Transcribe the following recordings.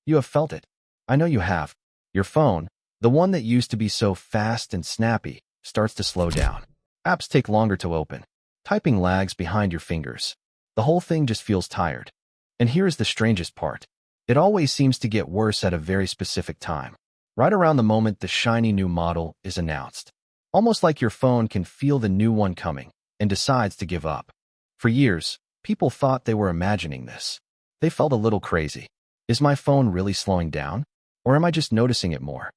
You have felt it. I know you have. Your phone, the one that used to be so fast and snappy, starts to slow down. Apps take longer to open. Typing lags behind your fingers. The whole thing just feels tired. And here's the strangest part. It always seems to get worse at a very specific time. Right around the moment the shiny new model is announced. Almost like your phone can feel the new one coming and decides to give up. For years, people thought they were imagining this. They felt a little crazy. Is my phone really slowing down? Or am I just noticing it more?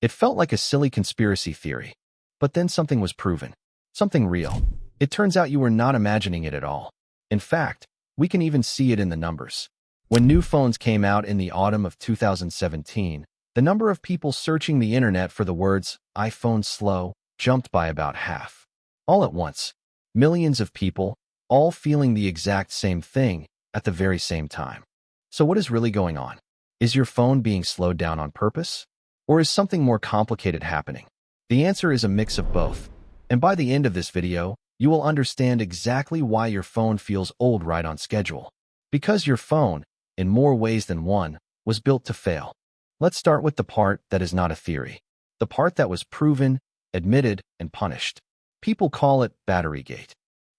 It felt like a silly conspiracy theory. But then something was proven. Something real. It turns out you were not imagining it at all. In fact, we can even see it in the numbers. When new phones came out in the autumn of 2017, the number of people searching the internet for the words iPhone slow jumped by about half. All at once, millions of people, all feeling the exact same thing at the very same time. So what is really going on? Is your phone being slowed down on purpose? Or is something more complicated happening? The answer is a mix of both. And by the end of this video, you will understand exactly why your phone feels old right on schedule. Because your phone, in more ways than one, was built to fail. Let's start with the part that is not a theory. The part that was proven, admitted, and punished. People call it Batterygate.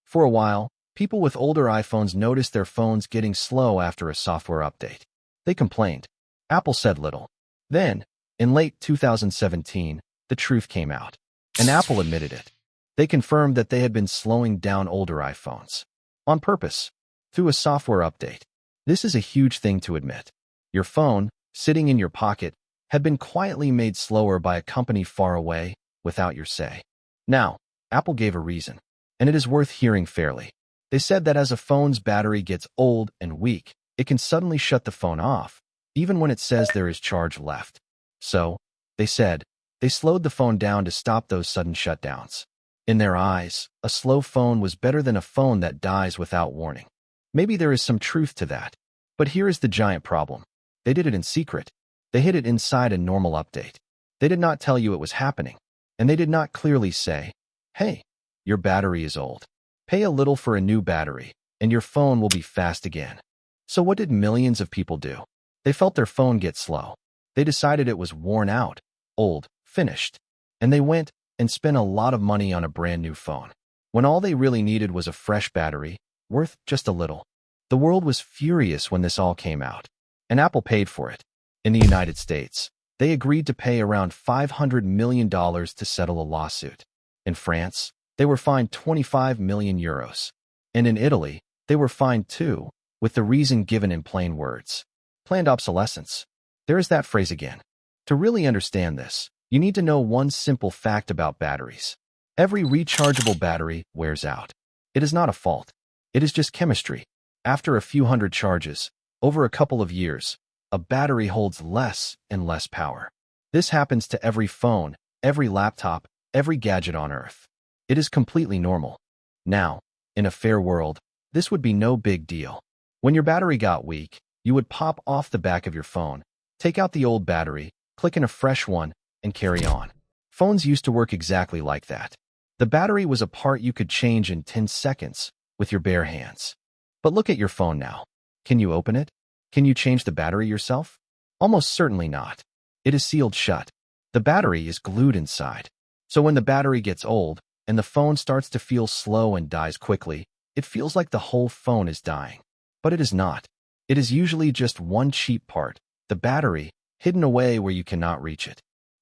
For a while, people with older iPhones noticed their phones getting slow after a software update. They complained. Apple said little. Then, in late 2017, the truth came out. And Apple admitted it. They confirmed that they had been slowing down older iPhones. On purpose. Through a software update. This is a huge thing to admit. Your phone, sitting in your pocket, had been quietly made slower by a company far away, without your say. Now, Apple gave a reason. And it is worth hearing fairly. They said that as a phone's battery gets old and weak, it can suddenly shut the phone off, even when it says there is charge left. So, they said, they slowed the phone down to stop those sudden shutdowns. In their eyes, a slow phone was better than a phone that dies without warning. Maybe there is some truth to that. But here is the giant problem. They did it in secret. They hid it inside a normal update. They did not tell you it was happening. And they did not clearly say, hey, your battery is old. Pay a little for a new battery, and your phone will be fast again. So what did millions of people do? They felt their phone get slow. They decided it was worn out, old, finished. And they went and spent a lot of money on a brand new phone. When all they really needed was a fresh battery, worth just a little. The world was furious when this all came out. And Apple paid for it. In the United States, they agreed to pay around $500 million to settle a lawsuit. In France, they were fined 25 million euros. And in Italy, they were fined too, with the reason given in plain words. Planned obsolescence. There is that phrase again. To really understand this, you need to know one simple fact about batteries. Every rechargeable battery wears out. It is not a fault. It is just chemistry. After a few hundred charges, over a couple of years, a battery holds less and less power. This happens to every phone, every laptop, every gadget on Earth. It is completely normal. Now, in a fair world, this would be no big deal. When your battery got weak, you would pop off the back of your phone, take out the old battery, click in a fresh one, and carry on. Phones used to work exactly like that. The battery was a part you could change in 10 seconds with your bare hands. But look at your phone now. Can you open it? Can you change the battery yourself? Almost certainly not. It is sealed shut. The battery is glued inside. So when the battery gets old, and the phone starts to feel slow and dies quickly, it feels like the whole phone is dying. But it is not. It is usually just one cheap part, the battery, hidden away where you cannot reach it.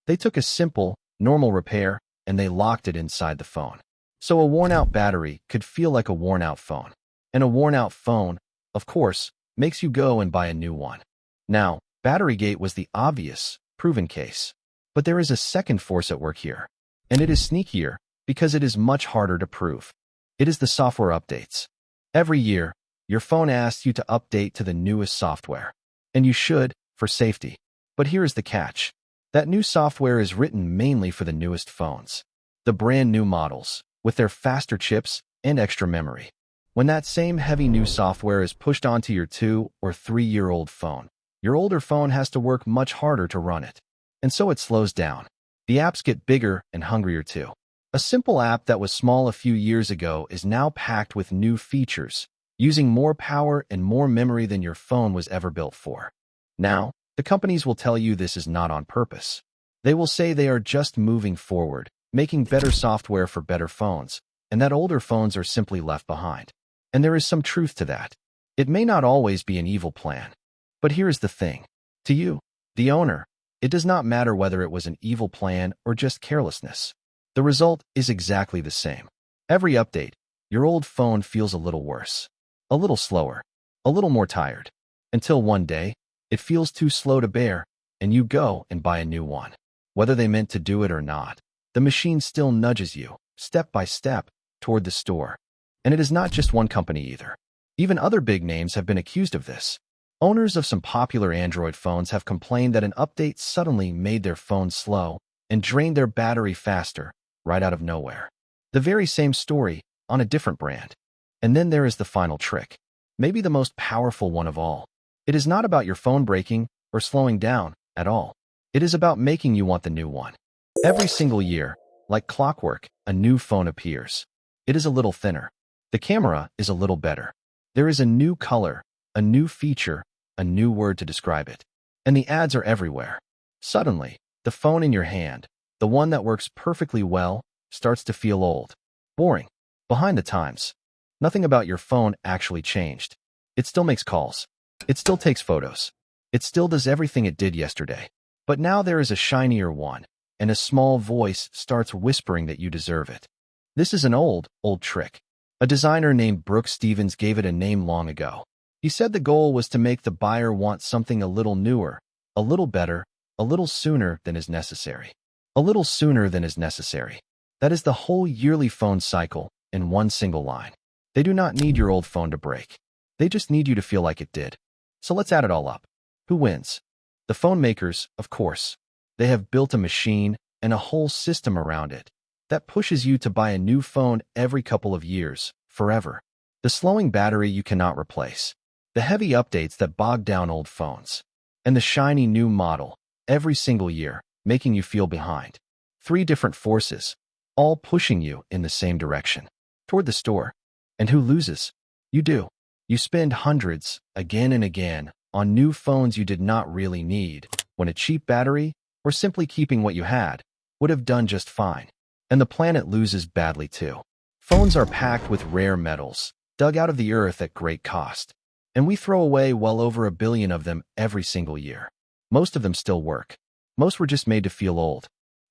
They took a simple, normal repair, and they locked it inside the phone. So a worn-out battery could feel like a worn-out phone. And a worn-out phone, of course, makes you go and buy a new one. Now, Batterygate was the obvious, proven case. But there is a second force at work here. And it is sneakier, because it is much harder to prove. It is the software updates. Every year, your phone asks you to update to the newest software. And you should, for safety. But here is the catch. That new software is written mainly for the newest phones. The brand new models, with their faster chips and extra memory. When that same heavy new software is pushed onto your 2- or 3-year-old phone, your older phone has to work much harder to run it. And so it slows down. The apps get bigger and hungrier too. A simple app that was small a few years ago is now packed with new features, using more power and more memory than your phone was ever built for. Now, The companies will tell you this is not on purpose. They will say they are just moving forward, making better software for better phones, and that older phones are simply left behind. And there is some truth to that. It may not always be an evil plan. But here is the thing. To you, the owner, it does not matter whether it was an evil plan or just carelessness. The result is exactly the same. Every update, your old phone feels a little worse, a little slower, a little more tired, until one day, it feels too slow to bear, and you go and buy a new one. Whether they meant to do it or not, the machine still nudges you, step by step, toward the store. And it is not just one company either. Even other big names have been accused of this. Owners of some popular Android phones have complained that an update suddenly made their phone slow and drained their battery faster, right out of nowhere. The very same story, on a different brand. And then there is the final trick. Maybe the most powerful one of all. It is not about your phone breaking or slowing down at all. It is about making you want the new one. Every single year, like clockwork, a new phone appears. It is a little thinner. The camera is a little better. There is a new color, a new feature, a new word to describe it. And the ads are everywhere. Suddenly, the phone in your hand, the one that works perfectly well, starts to feel old, boring, behind the times. Nothing about your phone actually changed. It still makes calls. It still takes photos. It still does everything it did yesterday. But now there is a shinier one, and a small voice starts whispering that you deserve it. This is an old trick. A designer named Brooks Stevens gave it a name long ago. He said the goal was to make the buyer want something a little newer, a little better, a little sooner than is necessary. A little sooner than is necessary. That is the whole yearly phone cycle in one single line. They do not need your old phone to break. They just need you to feel like it did. So let's add it all up. Who wins? The phone makers, of course. They have built a machine and a whole system around it that pushes you to buy a new phone every couple of years, forever. The slowing battery you cannot replace. The heavy updates that bog down old phones. And the shiny new model, every single year, making you feel behind. 3 different forces, all pushing you in the same direction, toward the store. And who loses? You do. You spend hundreds, again and again, on new phones you did not really need, when a cheap battery, or simply keeping what you had, would have done just fine. And the planet loses badly too. Phones are packed with rare metals, dug out of the earth at great cost. And we throw away well over 1 billion of them every single year. Most of them still work. Most were just made to feel old.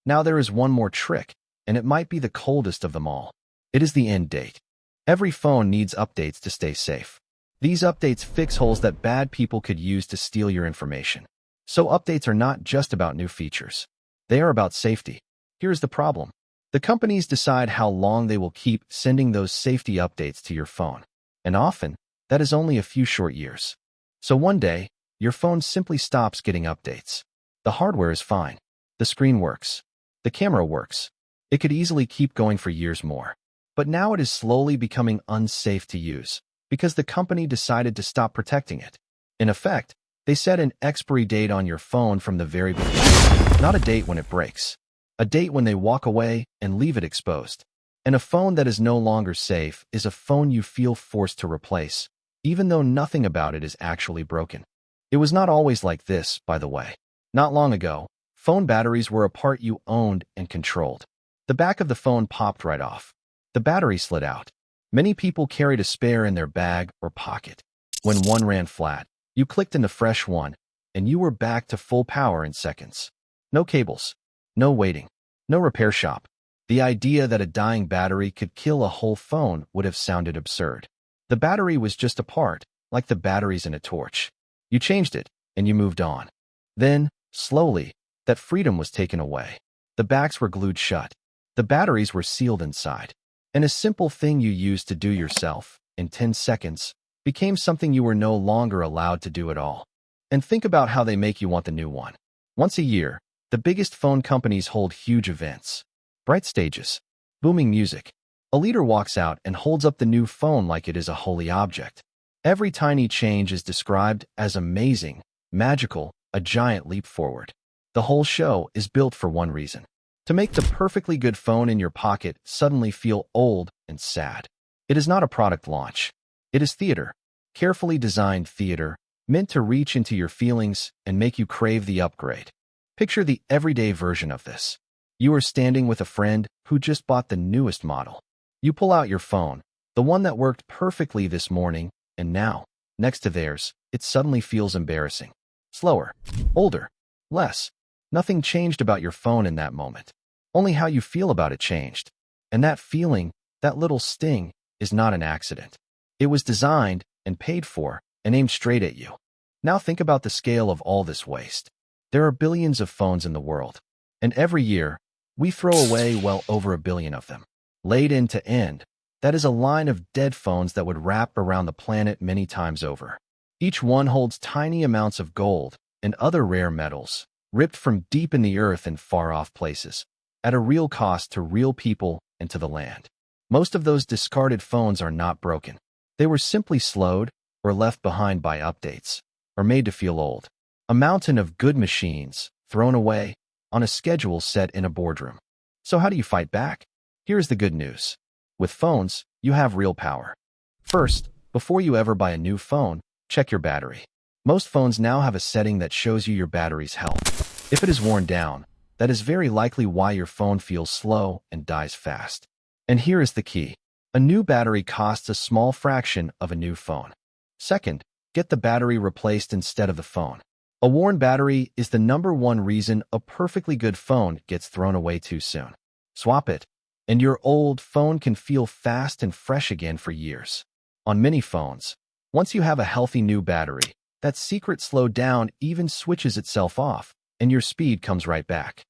Now there is one more trick, and it might be the coldest of them all. It is the end date. Every phone needs updates to stay safe. These updates fix holes that bad people could use to steal your information. So updates are not just about new features. They are about safety. Here's the problem. The companies decide how long they will keep sending those safety updates to your phone. And often, that is only a few short years. So one day, your phone simply stops getting updates. The hardware is fine. The screen works. The camera works. It could easily keep going for years more. But now it is slowly becoming unsafe to use, because the company decided to stop protecting it. In effect, they set an expiry date on your phone from the very beginning, not a date when it breaks, a date when they walk away and leave it exposed. And a phone that is no longer safe is a phone you feel forced to replace, even though nothing about it is actually broken. It was not always like this, by the way. Not long ago, phone batteries were a part you owned and controlled. The back of the phone popped right off. The battery slid out. Many people carried a spare in their bag or pocket. When one ran flat, you clicked in the fresh one, and you were back to full power in seconds. No cables, no waiting, no repair shop. The idea that a dying battery could kill a whole phone would have sounded absurd. The battery was just a part, like the batteries in a torch. You changed it, and you moved on. Then, slowly, that freedom was taken away. The backs were glued shut. The batteries were sealed inside. And a simple thing you used to do yourself, in 10 seconds, became something you were no longer allowed to do at all. And think about how they make you want the new one. Once a year, the biggest phone companies hold huge events. Bright stages, booming music. A leader walks out and holds up the new phone like it is a holy object. Every tiny change is described as amazing, magical, a giant leap forward. The whole show is built for one reason: to make the perfectly good phone in your pocket suddenly feel old and sad. It is not a product launch. It is theater. Carefully designed theater, meant to reach into your feelings and make you crave the upgrade. Picture the everyday version of this. You are standing with a friend who just bought the newest model. You pull out your phone, the one that worked perfectly this morning, and now, next to theirs, it suddenly feels embarrassing. Slower, older, less. Nothing changed about your phone in that moment. Only how you feel about it changed. And that feeling, that little sting, is not an accident. It was designed and paid for and aimed straight at you. Now think about the scale of all this waste. There are billions of phones in the world, and every year, we throw away well over 1 billion of them. Laid end to end, that is a line of dead phones that would wrap around the planet many times over. Each one holds tiny amounts of gold and other rare metals, ripped from deep in the earth in far-off places, at a real cost to real people and to the land. Most of those discarded phones are not broken. They were simply slowed or left behind by updates, or made to feel old. A mountain of good machines, thrown away, on a schedule set in a boardroom. So how do you fight back? Here's the good news. With phones, you have real power. First, before you ever buy a new phone, check your battery. Most phones now have a setting that shows you your battery's health. If it is worn down, that is very likely why your phone feels slow and dies fast. And here is the key. A new battery costs a small fraction of a new phone. Second, get the battery replaced instead of the phone. A worn battery is the #1 reason a perfectly good phone gets thrown away too soon. Swap it, and your old phone can feel fast and fresh again for years. On many phones, once you have a healthy new battery, that secret slowdown even switches itself off, and your speed comes right back.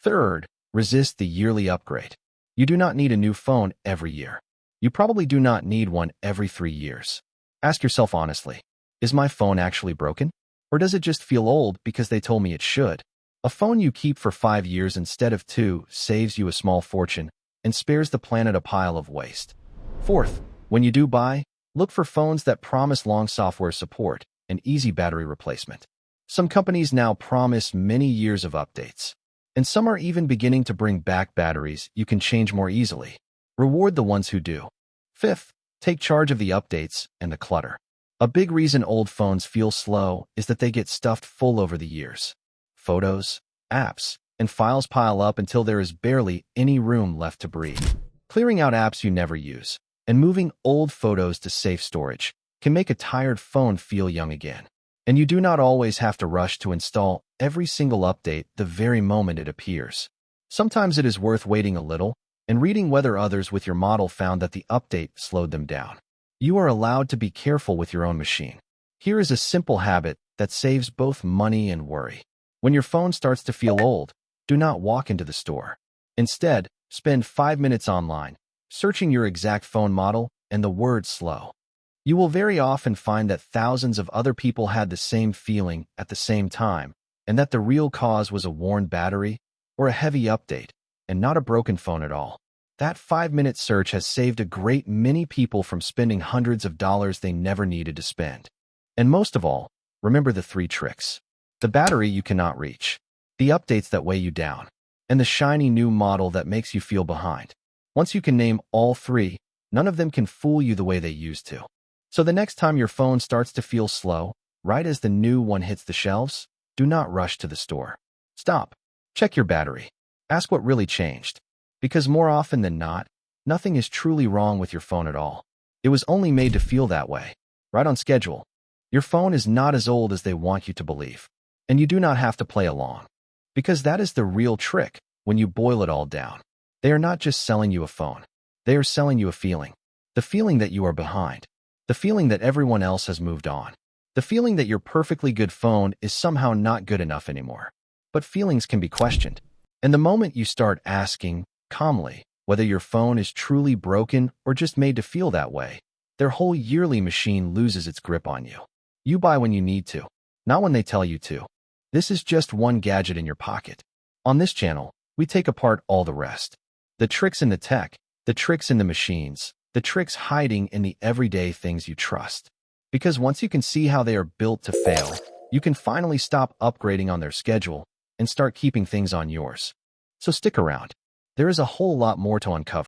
Third, resist the yearly upgrade. You do not need a new phone every year. You probably do not need one every 3 years. Ask yourself honestly, is my phone actually broken? Or does it just feel old because they told me it should? A phone you keep for 5 years instead of 2 saves you a small fortune and spares the planet a pile of waste. Fourth, when you do buy, look for phones that promise long software support and easy battery replacement. Some companies now promise many years of updates, and some are even beginning to bring back batteries you can change more easily. Reward the ones who do. Fifth, take charge of the updates and the clutter. A big reason old phones feel slow is that they get stuffed full over the years. Photos, apps, and files pile up until there is barely any room left to breathe. Clearing out apps you never use and moving old photos to safe storage can make a tired phone feel young again. And you do not always have to rush to install every single update the very moment it appears. Sometimes it is worth waiting a little and reading whether others with your model found that the update slowed them down. You are allowed to be careful with your own machine. Here is a simple habit that saves both money and worry. When your phone starts to feel old, do not walk into the store. Instead, spend 5 minutes online, searching your exact phone model and the word slow. You will very often find that thousands of other people had the same feeling at the same time, and that the real cause was a worn battery or a heavy update, and not a broken phone at all. That 5-minute search has saved a great many people from spending hundreds of dollars they never needed to spend. And most of all, remember the 3 tricks. The battery you cannot reach, the updates that weigh you down, and the shiny new model that makes you feel behind. Once you can name all 3, none of them can fool you the way they used to. So the next time your phone starts to feel slow, right as the new one hits the shelves, do not rush to the store. Stop. Check your battery. Ask what really changed. Because more often than not, nothing is truly wrong with your phone at all. It was only made to feel that way, right on schedule. Your phone is not as old as they want you to believe, and you do not have to play along. Because that is the real trick when you boil it all down. They are not just selling you a phone. They are selling you a feeling. The feeling that you are behind. The feeling that everyone else has moved on. The feeling that your perfectly good phone is somehow not good enough anymore. But feelings can be questioned. And the moment you start asking, calmly, whether your phone is truly broken or just made to feel that way, their whole yearly machine loses its grip on you. You buy when you need to, not when they tell you to. This is just one gadget in your pocket. On this channel, we take apart all the rest. The tricks in the tech, the tricks in the machines, the tricks hiding in the everyday things you trust. Because once you can see how they are built to fail, you can finally stop upgrading on their schedule and start keeping things on yours. So stick around. There is a whole lot more to uncover.